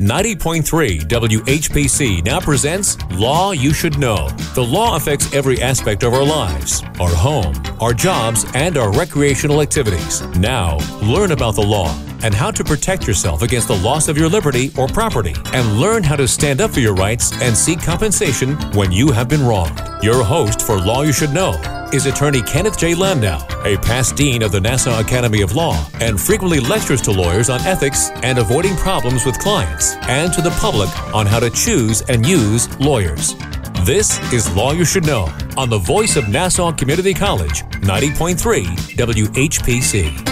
90.3 WHPC now presents Law You Should Know. The law affects every aspect of our lives, our home, our jobs, and our recreational activities. Now, learn about the law and how to protect yourself against the loss of your liberty or property, and learn how to stand up for your rights and seek compensation when you have been wronged. Your host for Law You Should Know is attorney Kenneth J. Landau, a past dean of the Nassau Academy of Law, and frequently lectures to lawyers on ethics and avoiding problems with clients, and to the public on how to choose and use lawyers. This is Law You Should Know on the voice of Nassau Community College, 90.3 WHPC.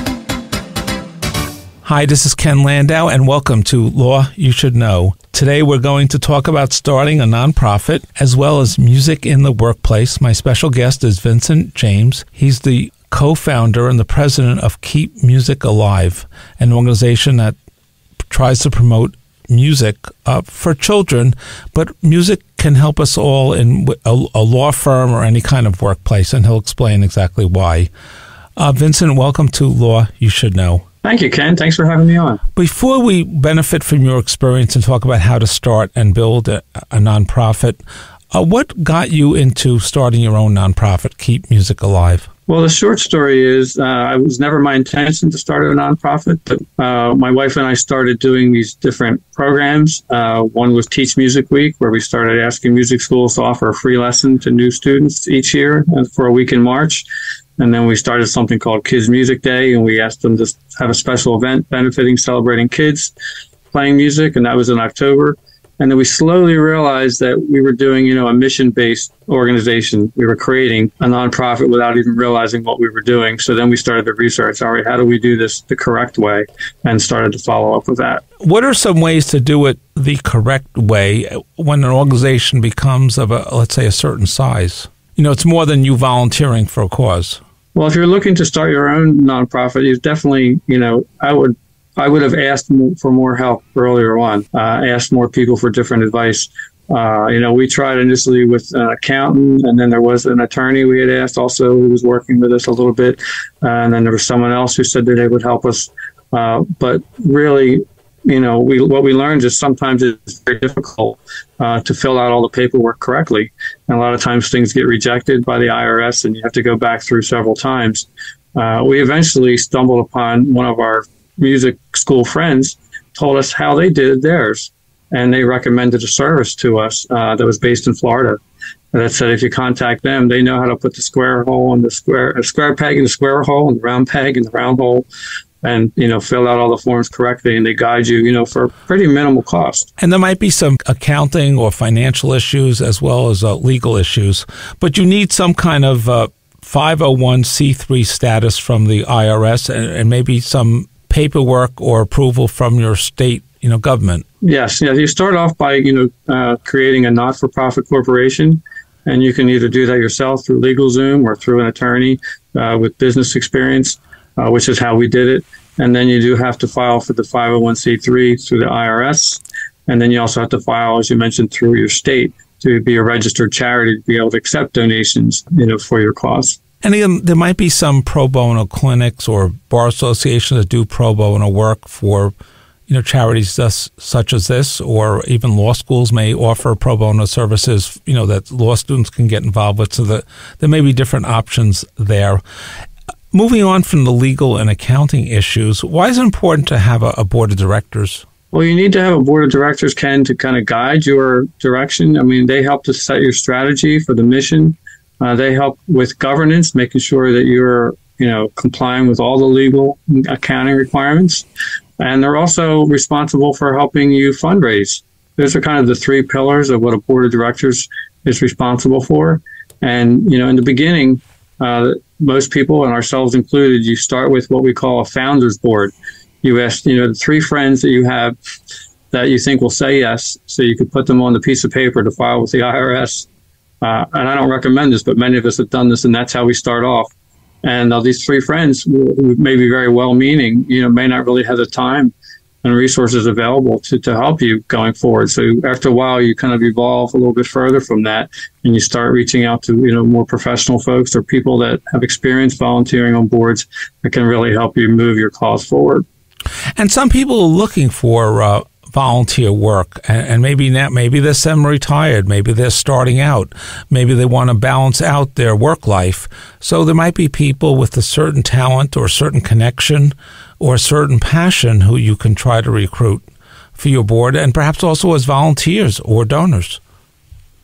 Hi, this is Ken Landau, and welcome to Law You Should Know. Today we're going to talk about starting a nonprofit as well as music in the workplace. My special guest is Vincent James. He's the co-founder and the president of Keep Music Alive, an organization that tries to promote music for children, but music can help us all in a law firm or any kind of workplace, and he'll explain exactly why. Vincent, welcome to Law You Should Know. Thank you, Ken. Thanks for having me on. Before we benefit from your experience and talk about how to start and build a nonprofit, what got you into starting your own nonprofit, Keep Music Alive? Well, the short story is it was never my intention to start a nonprofit, but my wife and I started doing these different programs. One was Teach Music Week, where we started asking music schools to offer a free lesson to new students each year for a week in March. And then we started something called Kids Music Day, and we asked them to have a special event benefiting, celebrating kids playing music, and that was in October. And then we slowly realized that we were doing, a mission-based organization. We were creating a nonprofit without even realizing what we were doing. So then we started to research, all right, how do we do this the correct way, and started to follow up with that. What are some ways to do it the correct way when an organization becomes of let's say, a certain size? It's more than you volunteering for a cause. Well, if you're looking to start your own nonprofit, you definitely, I would have asked for more help earlier on, asked more people for different advice. We tried initially with an accountant, and then there was an attorney we had asked also who was working with us a little bit. And then there was someone else who said that they would help us. But really, what we learned is sometimes it's very difficult to fill out all the paperwork correctly. And a lot of times things get rejected by the IRS, and you have to go back through several times. We eventually stumbled upon one of our music school friends told us how they did theirs. And they recommended a service to us that was based in Florida. And that said, if you contact them, they know how to put the square hole in the square peg in the square hole, and the round peg in the round hole, and, fill out all the forms correctly, and they guide you, for pretty minimal cost. And there might be some accounting or financial issues as well as legal issues, but you need some kind of 501c3 status from the IRS and maybe some paperwork or approval from your state, government. Yes. You start off by, creating a not-for-profit corporation, and you can either do that yourself through LegalZoom or through an attorney with business experience. Which is how we did it. And then you do have to file for the 501c3 through the IRS. And then you also have to file, as you mentioned, through your state to be a registered charity to be able to accept donations, for your cause. And again, there might be some pro bono clinics or bar associations that do pro bono work for, charities such as this, or even law schools may offer pro bono services, that law students can get involved with. So that there may be different options there. Moving on from the legal and accounting issues, why is it important to have a board of directors? Well, you need to have a board of directors, Ken, to kind of guide your direction. I mean, they help to set your strategy for the mission. They help with governance, making sure that you're, complying with all the legal accounting requirements. And they're also responsible for helping you fundraise. Those are kind of the three pillars of what a board of directors is responsible for. And, in the beginning, most people, and ourselves included, you start with what we call a founder's board. You ask, the three friends that you have that you think will say yes, so you could put them on the piece of paper to file with the IRS. And I don't recommend this, but many of us have done this, and that's how we start off. And these three friends who may be very well-meaning, may not really have the time and resources available to help you going forward. So after a while, you kind of evolve a little bit further from that, and you start reaching out to, more professional folks or people that have experience volunteering on boards that can really help you move your cause forward. And some people are looking for volunteer work, and maybe they're semi-retired, maybe they're starting out, maybe they want to balance out their work life. So there might be people with a certain talent or a certain connection or a certain passion who you can try to recruit for your board, and perhaps also as volunteers or donors.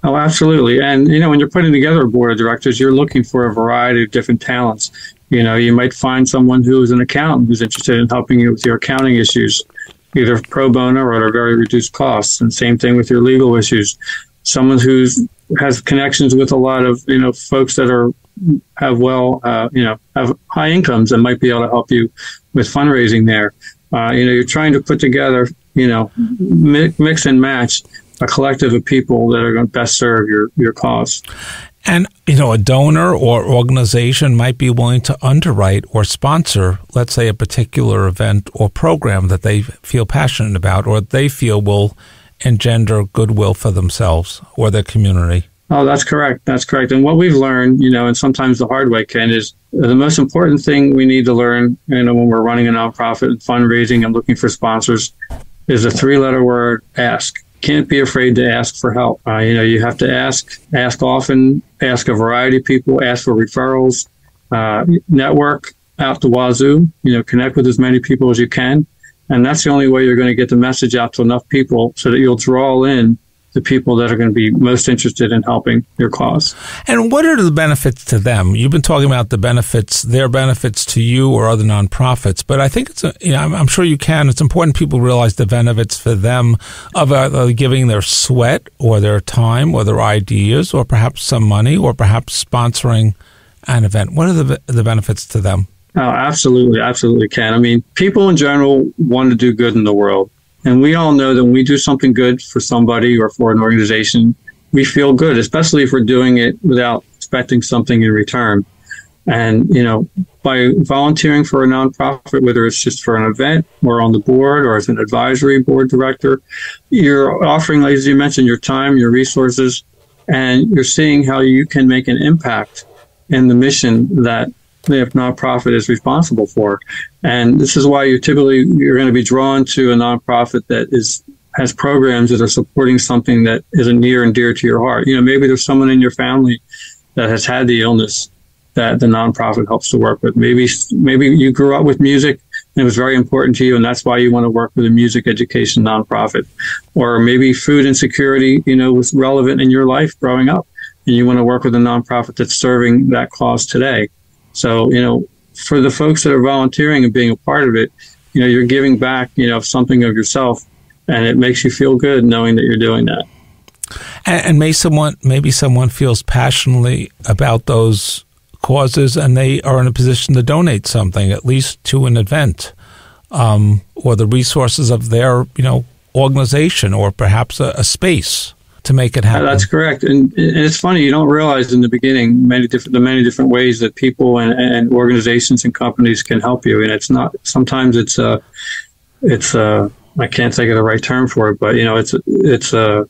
Oh, absolutely. And, when you're putting together a board of directors, you're looking for a variety of different talents. You might find someone who is an accountant who's interested in helping you with your accounting issues, either pro bono or at a very reduced cost. And same thing with your legal issues. Someone who has connections with a lot of, folks that have high incomes and might be able to help you with fundraising there. You're trying to put together, mix and match a collective of people that are going to best serve your cause. And, a donor or organization might be willing to underwrite or sponsor, let's say, a particular event or program that they feel passionate about or they feel will engender goodwill for themselves or their community. Oh, that's correct. That's correct. And what we've learned, and sometimes the hard way, Ken, is the most important thing we need to learn, when we're running a nonprofit and fundraising and looking for sponsors is a 3-letter word, ask. Can't be afraid to ask for help. You have to ask often, ask a variety of people, ask for referrals, network out the wazoo, connect with as many people as you can. And that's the only way you're going to get the message out to enough people so that you'll draw in the people that are going to be most interested in helping your cause. And what are the benefits to them? You've been talking about the benefits, their benefits to you or other nonprofits, but I think I'm sure you can. It's important people realize the benefits for them of giving their sweat or their time or their ideas or perhaps some money or perhaps sponsoring an event. What are the benefits to them? Oh, absolutely. Absolutely, Ken. People in general want to do good in the world. And we all know that when we do something good for somebody or for an organization, we feel good, especially if we're doing it without expecting something in return. And, by volunteering for a nonprofit, whether it's just for an event or on the board or as an advisory board director, you're offering, as you mentioned, your time, your resources, and you're seeing how you can make an impact in the mission that the nonprofit is responsible for. And this is why you're going to be drawn to a nonprofit that has programs that are supporting something that is near and dear to your heart. Maybe there's someone in your family that has had the illness that the nonprofit helps to work with. Maybe you grew up with music and it was very important to you, and that's why you want to work with a music education nonprofit. Or maybe food insecurity, was relevant in your life growing up, and you want to work with a nonprofit that's serving that cause today. So, for the folks that are volunteering and being a part of it, you're giving back, something of yourself, and it makes you feel good knowing that you're doing that. And maybe someone feels passionately about those causes and they are in a position to donate something, at least to an event, or the resources of their, organization or perhaps a space to make it happen. That's correct. And it's funny, you don't realize in the beginning the many different ways that people and organizations and companies can help you. And it's not, sometimes it's I can't think of the right term for it, but it's a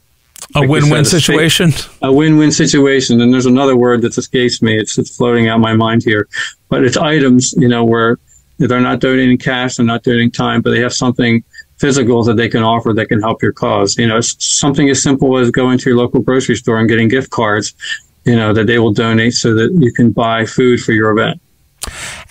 win-win situation. A win-win situation. And there's another word that escapes me. It's floating out my mind here, but it's items, where they're not donating cash, they're not donating time, but they have something physical that they can offer that can help your cause. It's something as simple as going to your local grocery store and getting gift cards, that they will donate so that you can buy food for your event.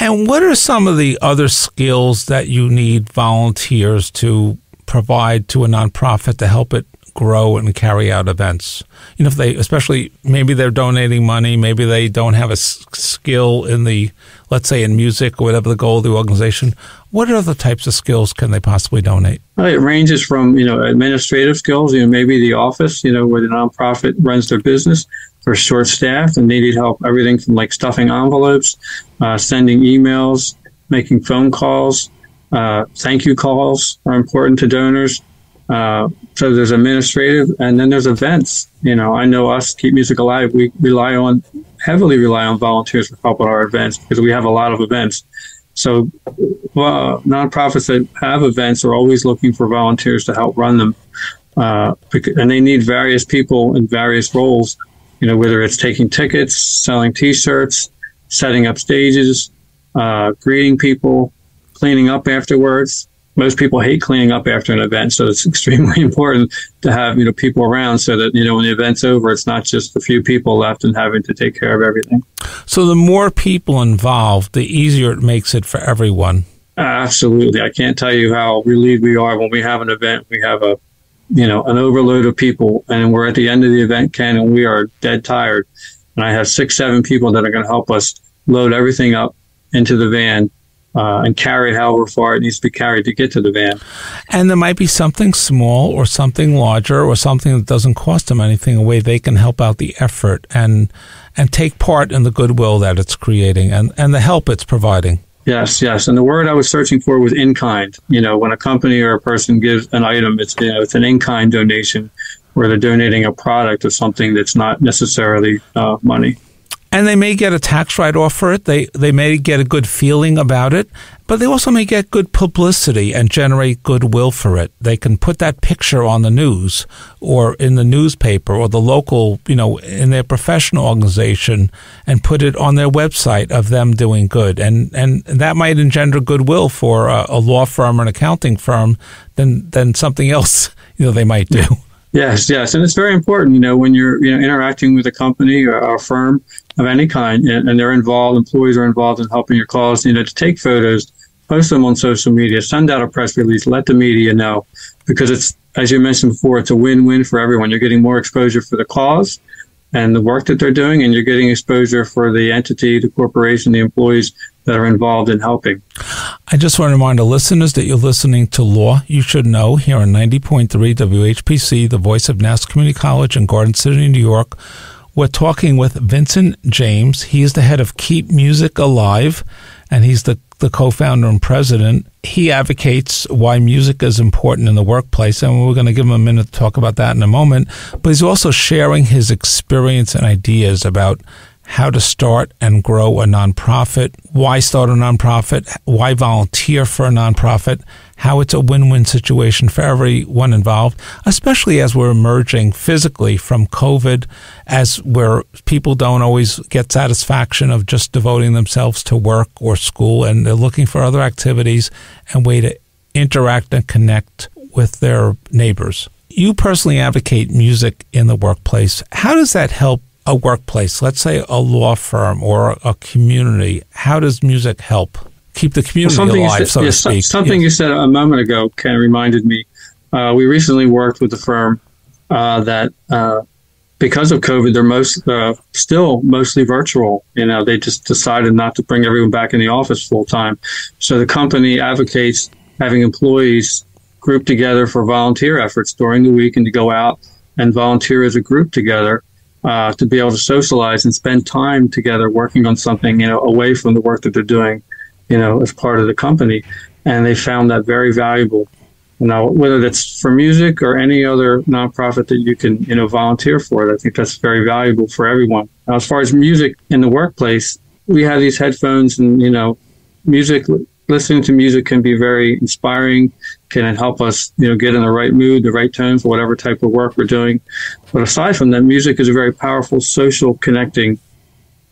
And what are some of the other skills that you need volunteers to provide to a nonprofit to help it grow and carry out events? If they, especially maybe they're donating money, maybe they don't have a skill in let's say in music or whatever the goal of the organization. What other types of skills can they possibly donate? Well, it ranges from, administrative skills, maybe the office, where the nonprofit runs their business. They're short-staffed and they need help, everything from like stuffing envelopes, sending emails, making phone calls, thank you calls are important to donors. So there's administrative, and then there's events. I know us, Keep Music Alive, we heavily rely on volunteers for help with our events because we have a lot of events. So nonprofits that have events are always looking for volunteers to help run them. And they need various people in various roles, whether it's taking tickets, selling T-shirts, setting up stages, greeting people, cleaning up afterwards. most people hate cleaning up after an event. So it's extremely important to have, people around so that, when the event's over, it's not just a few people left and having to take care of everything. So the more people involved, the easier it makes it for everyone. Absolutely. I can't tell you how relieved we are when we have an event. We have an overload of people, and we're at the end of the event, Ken, and we are dead tired. And I have 6, 7 people that are going to help us load everything up into the van and carry it however far it needs to be carried to get to the van. And there might be something small or something larger or something that doesn't cost them anything, a way they can help out the effort and take part in the goodwill that it's creating and the help it's providing. Yes. And the word I was searching for was in-kind. When a company or a person gives an item, it's an in-kind donation where they're donating a product or something that's not necessarily money. And they may get a tax write-off for it. They may get a good feeling about it, but they also may get good publicity and generate goodwill for it. They can put that picture on the news or in the newspaper or the local, in their professional organization and put it on their website of them doing good. And that might engender goodwill for a law firm or an accounting firm than something else, they might do. Yes. And it's very important, when you're interacting with a company or a firm of any kind, and they're involved, employees are involved in helping your cause, to take photos, post them on social media, send out a press release, let the media know, because it's, as you mentioned before, it's a win-win for everyone. You're getting more exposure for the cause and the work that they're doing, and you're getting exposure for the entity, the corporation, the employees that are involved in helping. I just want to remind the listeners that you're listening to Law You Should Know here on 90.3 WHPC, the voice of Nassau Community College in Garden City, New York. We're talking with Vincent James. He is the head of Keep Music Alive, and he's the co-founder and president. He advocates why music is important in the workplace, and we're going to give him a minute to talk about that in a moment. But he's also sharing his experience and ideas about how to start and grow a nonprofit, why start a nonprofit, why volunteer for a nonprofit, how it's a win-win situation for everyone involved, especially as we're emerging physically from COVID, as where people don't always get satisfaction of just devoting themselves to work or school, and they're looking for other activities and way to interact and connect with their neighbors. You personally advocate music in the workplace. How does that help a workplace, let's say a law firm or a community? How does music help keep the community alive, so to speak? Something you said a moment ago, Ken, reminded me. We recently worked with a firm that, because of COVID, they're still mostly virtual. They just decided not to bring everyone back in the office full time. So the company advocates having employees group together for volunteer efforts during the week and to go out and volunteer as a group together. To be able to socialize and spend time together working on something, away from the work that they're doing, as part of the company. And they found that very valuable. Whether that's for music or any other nonprofit that you can, volunteer for, I think that's very valuable for everyone. Now, as far as music in the workplace, we have these headphones and, listening to music can be very inspiring, can help us, get in the right mood, the right tone for whatever type of work we're doing. But aside from that, music is a very powerful social connecting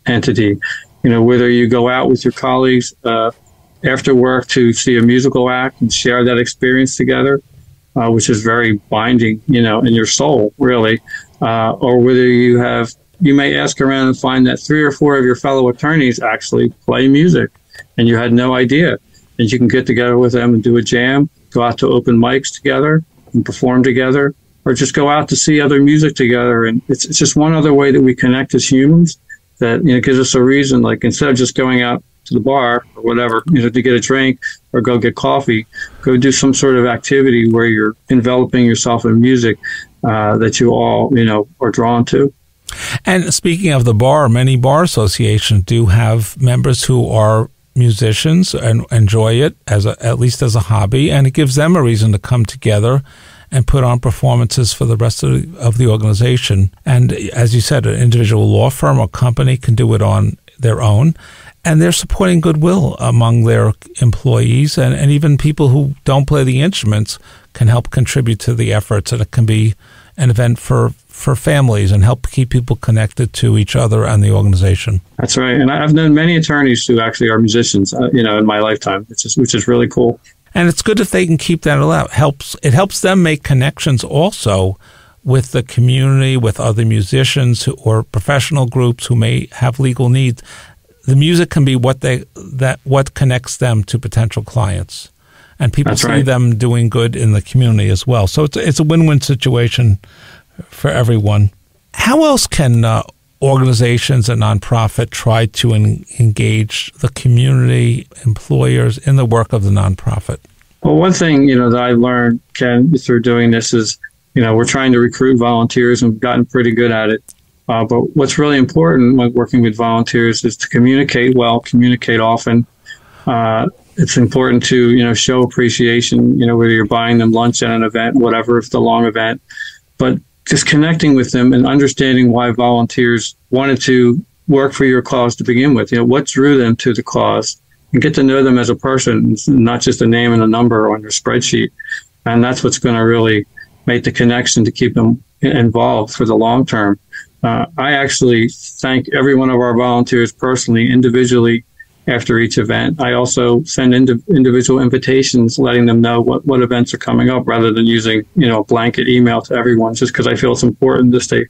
entity. Whether you go out with your colleagues after work to see a musical act and share that experience together, which is very binding, in your soul, really, or whether you may ask around and find that 3 or 4 of your fellow attorneys actually play music, and you had no idea. And you can get together with them and do a jam, go out to open mics together and perform together, or just go out to see other music together. And it's just one other way that we connect as humans that, gives us a reason, like instead of just going out to the bar or whatever, to get a drink or go get coffee, go do some sort of activity where you're enveloping yourself in music that you all, are drawn to. And speaking of the bar, many bar associations do have members who are musicians and enjoy it at least as a hobby, and it gives them a reason to come together and put on performances for the rest of the organization. And as you said, an individual law firm or company can do it on their own, and they're supporting goodwill among their employees, and even people who don't play the instruments can help contribute to the efforts, and it can be an event for families and help keep people connected to each other and the organization. That's right. And I've known many attorneys who actually are musicians, in my lifetime, which is really cool. And it's good if they can keep that alive. It helps them make connections also with the community, with other musicians or professional groups who may have legal needs. The music can be what connects them to potential clients, and people see them doing good in the community as well. So it's a win-win situation for everyone. How else can organizations and nonprofit try to engage the community, employers in the work of the nonprofit? Well, one thing that I learned, Ken, through doing this is we're trying to recruit volunteers, and we've gotten pretty good at it. But what's really important when working with volunteers is to communicate well, communicate often. It's important to show appreciation. Whether you're buying them lunch at an event, whatever, if it's a long event, but just connecting with them and understanding why volunteers wanted to work for your cause to begin with. What drew them to the cause, and get to know them as a person, not just a name and a number on your spreadsheet. And that's what's going to really make the connection to keep them involved for the long term. I actually thank every one of our volunteers personally, individually, after each event. I also send individual invitations letting them know what events are coming up, rather than using a blanket email to everyone, just because I feel it's important to stay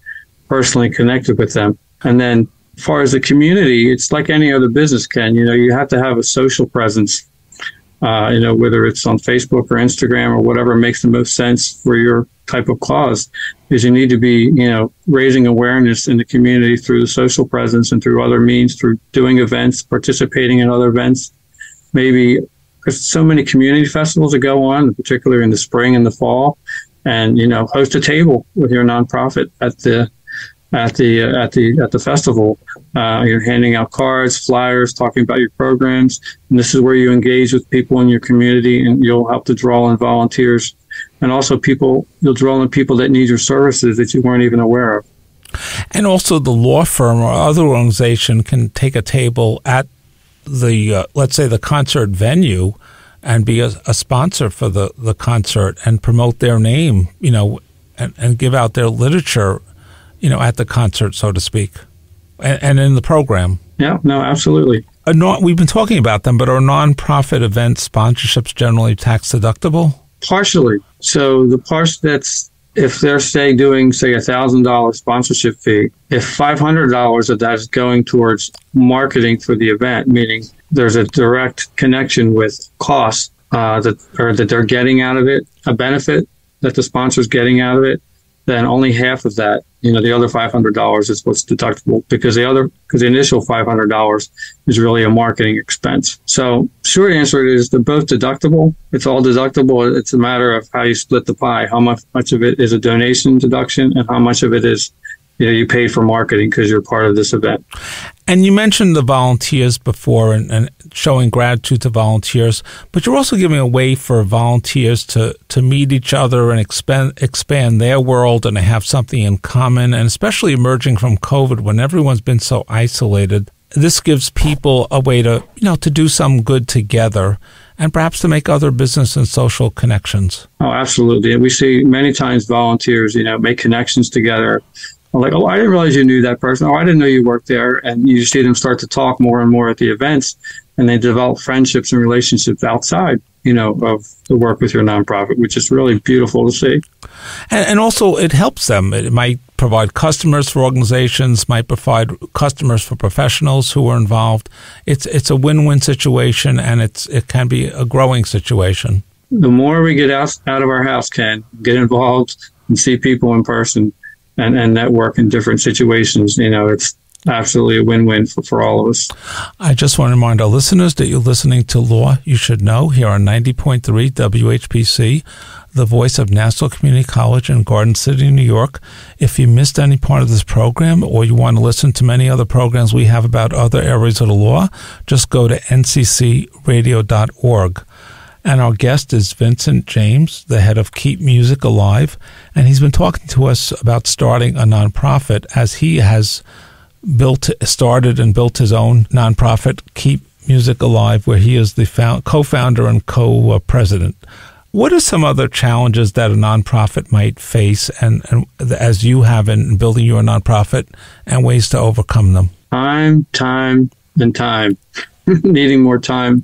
personally connected with them. And then as far as the community, it's like any other business, Ken. You have to have a social presence, whether it's on Facebook or Instagram or whatever makes the most sense for your type of cause, is you need to be, raising awareness in the community through the social presence and through other means, through doing events, participating in other events. Maybe there's so many community festivals that go on, particularly in the spring and the fall, and, host a table with your nonprofit at the festival. You're handing out cards, flyers, talking about your programs, and this is where you engage with people in your community, and you'll help to draw in volunteers, and also you'll draw in people that need your services that you weren't even aware of. And also the law firm or other organization can take a table at the, let's say, the concert venue, and be a sponsor for the concert and promote their name, and give out their literature, at the concert, so to speak, and in the program. Yeah, no, absolutely. We've been talking about them, but are nonprofit event sponsorships generally tax deductible? Partially. So the part that's, if they're doing $1,000 sponsorship fee, if $500 of that is going towards marketing for the event, meaning there's a direct connection with costs that they're getting out of it, a benefit that the sponsor's getting out of it, then only half of that, the other $500 is what's deductible, because the initial $500 is really a marketing expense. So short answer is they're both deductible. It's all deductible. It's a matter of how you split the pie, how much of it is a donation deduction and how much of it is you paid for marketing because you're part of this event. And you mentioned the volunteers before and showing gratitude to volunteers, but you're also giving a way for volunteers to meet each other and expand their world and to have something in common. And especially emerging from COVID, when everyone's been so isolated, this gives people a way to, to do some good together and perhaps to make other business and social connections. Oh, absolutely. And we see many times volunteers, make connections together. Like, oh, I didn't realize you knew that person. Oh, I didn't know you worked there. And you see them start to talk more and more at the events, and they develop friendships and relationships outside, of the work with your nonprofit, which is really beautiful to see. And also it helps them. It might provide customers for organizations, might provide customers for professionals who are involved. It's a win-win situation, and it can be a growing situation. The more we get out of our house, Ken, get involved and see people in person, and network in different situations, it's absolutely a win-win for all of us. I just want to remind our listeners that you're listening to Law You Should Know here on 90.3 WHPC, the voice of Nassau Community College in Garden City, New York. If you missed any part of this program, or you want to listen to many other programs we have about other areas of the law, just go to nccradio.org. And our guest is Vincent James, the head of Keep Music Alive, and he's been talking to us about starting a nonprofit, as he has started and built his own nonprofit, Keep Music Alive, where he is the co-founder and co-president. What are some other challenges that a nonprofit might face, and as you have in building your nonprofit, and ways to overcome them? Time, and time. Needing more time.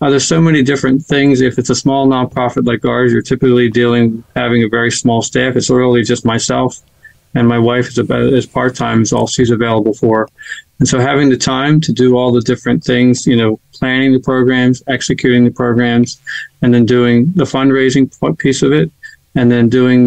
There's so many different things. If it's a small nonprofit like ours, you're typically having a very small staff. It's literally just myself, and my wife is part-time, is all she's available for. And so having the time to do all the different things, planning the programs, executing the programs, and then doing the fundraising piece of it, and then doing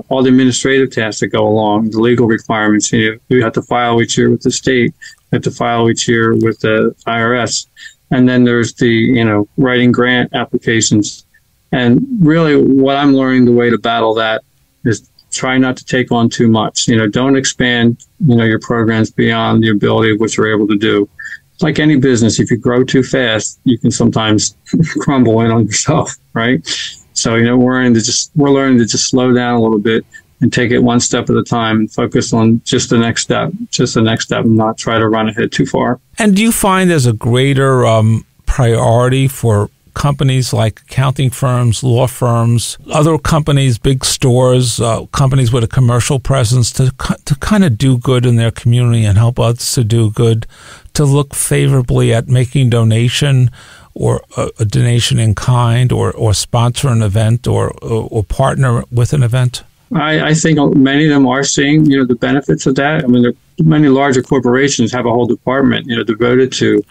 all the administrative tasks that go along, the legal requirements. You have to file each year with the state, you have to file each year with the IRS. And then there's the, writing grant applications. And really what I'm learning, the way to battle that is try not to take on too much. Don't expand, your programs beyond the ability of what you're able to do. It's like any business. If you grow too fast, you can sometimes crumble in on yourself, right? So, we're learning to just slow down a little bit and take it one step at a time and focus on just the next step, and not try to run ahead too far. And do you find there's a greater priority for companies like accounting firms, law firms, other companies, big stores, companies with a commercial presence to kind of do good in their community and help others to do good, to look favorably at making donation or a donation in kind or sponsor an event or partner with an event? I think many of them are seeing, the benefits of that. I mean, many larger corporations have a whole department, devoted to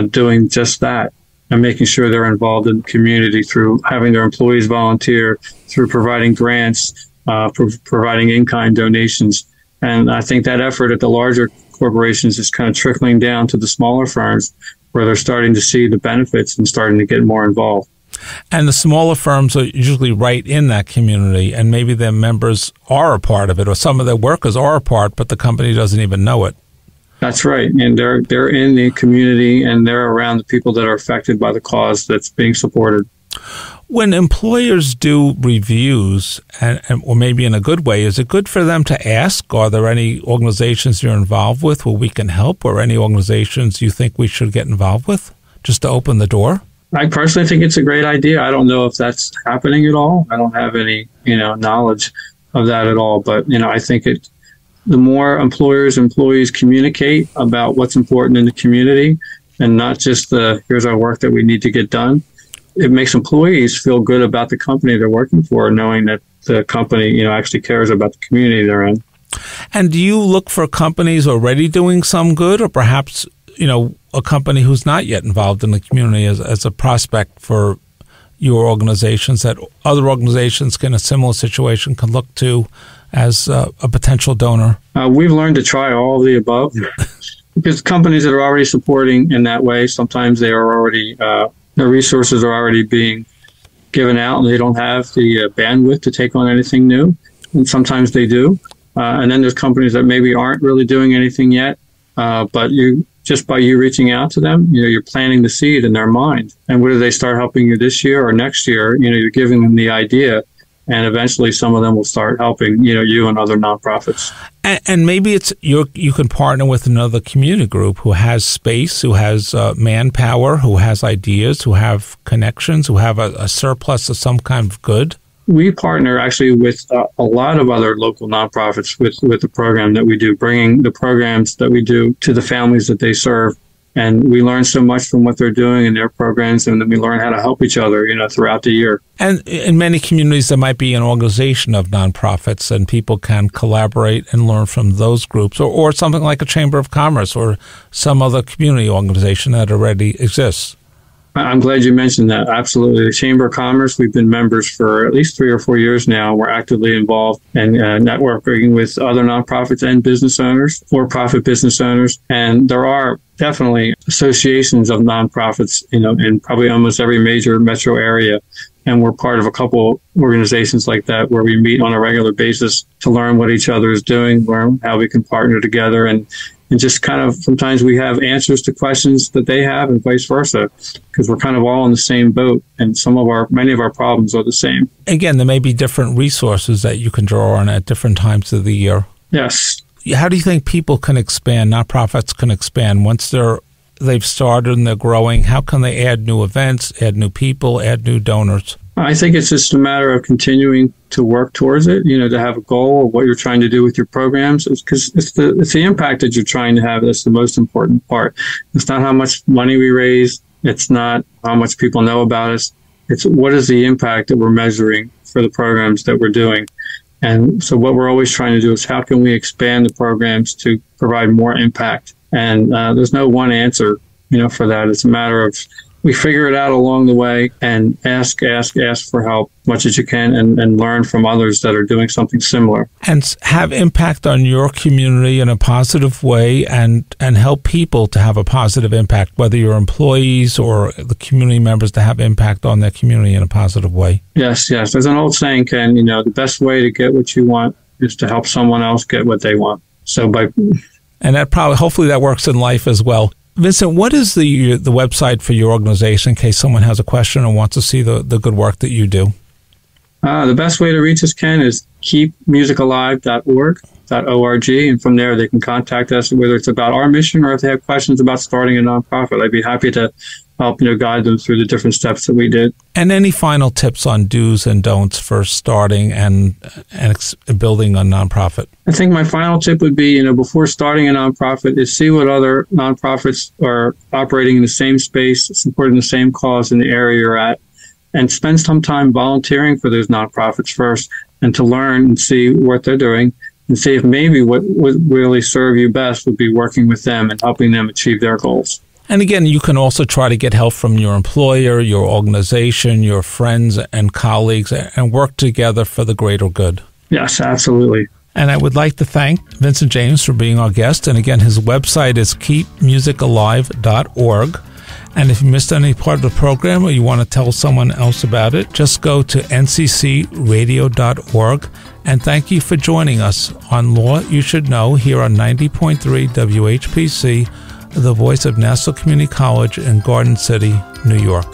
doing just that and making sure they're involved in the community through having their employees volunteer, through providing grants, providing in-kind donations. And I think that effort at the larger corporations is kind of trickling down to the smaller firms where they're starting to see the benefits and starting to get more involved. And the smaller firms are usually right in that community, and maybe their members are a part of it, or some of their workers are a part, but the company doesn't even know it. That's right. And they're in the community, and they're around the people that are affected by the cause that's being supported. When employers do reviews, or maybe in a good way, is it good for them to ask, are there any organizations you're involved with where we can help, or any organizations you think we should get involved with, just to open the door? I personally think it's a great idea. I don't know if that's happening at all. I don't have any, knowledge of that at all. But, I think the more employees communicate about what's important in the community and not just here's our work that we need to get done, it makes employees feel good about the company they're working for, knowing that the company, actually cares about the community they're in. And do you look for companies already doing some good, or perhaps a company who's not yet involved in the community as a prospect for your organizations that other organizations in a similar situation can look to as a potential donor? We've learned to try all of the above because companies that are already supporting in that way, sometimes they are already, their resources are already being given out and they don't have the bandwidth to take on anything new. And sometimes they do. And then there's companies that maybe aren't really doing anything yet, but just by you reaching out to them, you're planting the seed in their mind. And whether they start helping you this year or next year, you're giving them the idea. And eventually some of them will start helping, you and other nonprofits. And maybe it's you can partner with another community group who has space, who has manpower, who has ideas, who have connections, who have a surplus of some kind of good. We partner actually with a lot of other local nonprofits with the program that we do, bringing the programs that we do to the families that they serve. And we learn so much from what they're doing in their programs, and then we learn how to help each other, throughout the year. And in many communities, there might be an organization of nonprofits, and people can collaborate and learn from those groups, or something like a Chamber of Commerce or some other community organization that already exists. I'm glad you mentioned that. Absolutely. The Chamber of Commerce, we've been members for at least 3 or 4 years now. We're actively involved in networking with other nonprofits and business owners, for-profit business owners. And there are definitely associations of nonprofits, in probably almost every major metro area. And we're part of a couple organizations like that where we meet on a regular basis to learn what each other is doing, learn how we can partner together, and just kind of sometimes we have answers to questions that they have and vice versa, because we're kind of all in the same boat and many of our problems are the same. Again, there may be different resources that you can draw on at different times of the year. Yes. How do you think people can expand, nonprofits can expand once they've started and they're growing? How can they add new events, add new people, add new donors? I think it's just a matter of continuing to work towards it, to have a goal of what you're trying to do with your programs, because it's the impact that you're trying to have that's the most important part. It's not how much money we raise, It's not how much people know about us. It's what is the impact that we're measuring for the programs that we're doing. And so what we're always trying to do is how can we expand the programs to provide more impact? And there's no one answer, for that. It's a matter of we figure it out along the way and ask for help as much as you can and learn from others that are doing something similar. And have impact on your community in a positive way and help people to have a positive impact, whether you're employees or the community members to have impact on their community in a positive way. Yes. There's an old saying, Ken, the best way to get what you want is to help someone else get what they want. And that hopefully that works in life as well. Vincent, what is the website for your organization in case someone has a question and wants to see the good work that you do? The best way to reach us, Ken, is keepmusicalive.org, and from there they can contact us, whether it's about our mission or if they have questions about starting a nonprofit. I'd be happy to help guide them through the different steps that we did. And any final tips on do's and don'ts for starting and building a nonprofit? I think my final tip would be, before starting a nonprofit, is see what other nonprofits are operating in the same space, supporting the same cause in the area you're at, and spend some time volunteering for those nonprofits first, and to learn and see what they're doing, and see if maybe what would really serve you best would be working with them and helping them achieve their goals. And again, you can also try to get help from your employer, your organization, your friends and colleagues, and work together for the greater good. Yes, absolutely. And I would like to thank Vincent James for being our guest. And again, his website is keepmusicalive.org. And if you missed any part of the program or you want to tell someone else about it, just go to nccradio.org. And thank you for joining us on Law You Should Know here on 90.3 WHPC, the voice of Nassau Community College in Garden City, New York.